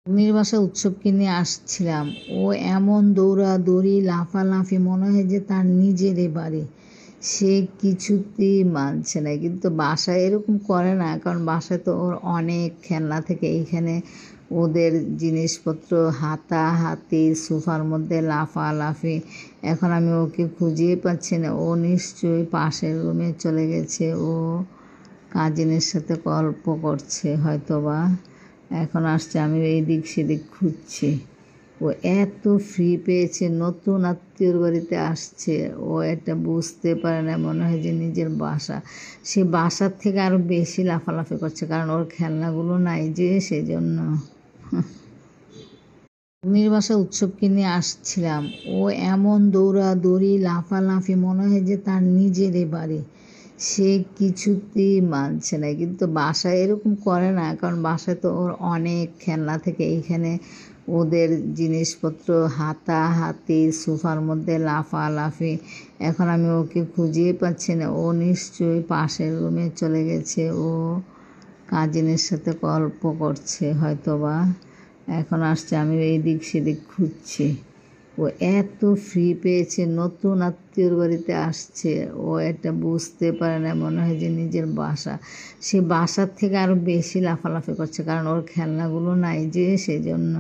মেয়ের বাসায় উৎসব কিনে আসছিলাম, ও এমন দৌড়াদৌড়ি লাফালাফি, মনে হয় যে তার নিজেরই বাড়ি। সে কিছুতেই মানছে না, কিন্তু বাসায় এরকম করে না, কারণ বাসায় তো ওর অনেক খেলনা থেকে এইখানে ওদের জিনিসপত্র হাতাহাতি, সোফার মধ্যে লাফালাফি। এখন আমি ওকে খুঁজেই পাচ্ছি না, ও নিশ্চয়ই পাশের রুমে চলে গেছে, ও কাজিনের সাথে গল্প করছে হয়তোবা। এখন আসছে, আমি এইদিক সেদিক খুঁজছি। ও এত ফ্রি পেয়েছে, নতুন আত্মীয়র বাড়িতে আসছে, ও এটা বুঝতে পারে না, মনে হয় যে নিজের বাসা। সে বাসার থেকে আরও বেশি লাফালাফি করছে, কারণ ওর খেলনাগুলো নাই যে, সেজন্য। মেয়ের বাসায় উৎসব কিনে আসছিলাম, ও এমন দৌড়াদৌড়ি লাফালাফি, মনে হয় যে তার নিজেরই বাড়ি। সে কিছুতেই মানছে না, কিন্তু বাসায় এরকম করে না, কারণ বাসায় তো ওর অনেক খেলনা থেকে এইখানে ওদের জিনিসপত্র হাতাহাতি, সোফার মধ্যে লাফালাফি। এখন আমি ওকে খুঁজেই পাচ্ছি না, ও নিশ্চয়ই পাশের রুমে চলে গেছে, ও কাজিনের সাথে গল্প করছে হয়তোবা। এখন আসছে, আমি এইদিক সেদিক খুঁজছি। ও এত ফ্রি পেয়েছে, নতুন আত্মীয়র বাড়িতে আসছে, ও এটা বুঝতে পারে না, মনে হয় যে নিজের বাসা। সে বাসার থেকে আরও বেশি লাফালাফি করছে, কারণ ওর খেলনাগুলো নাই যে, সেজন্য।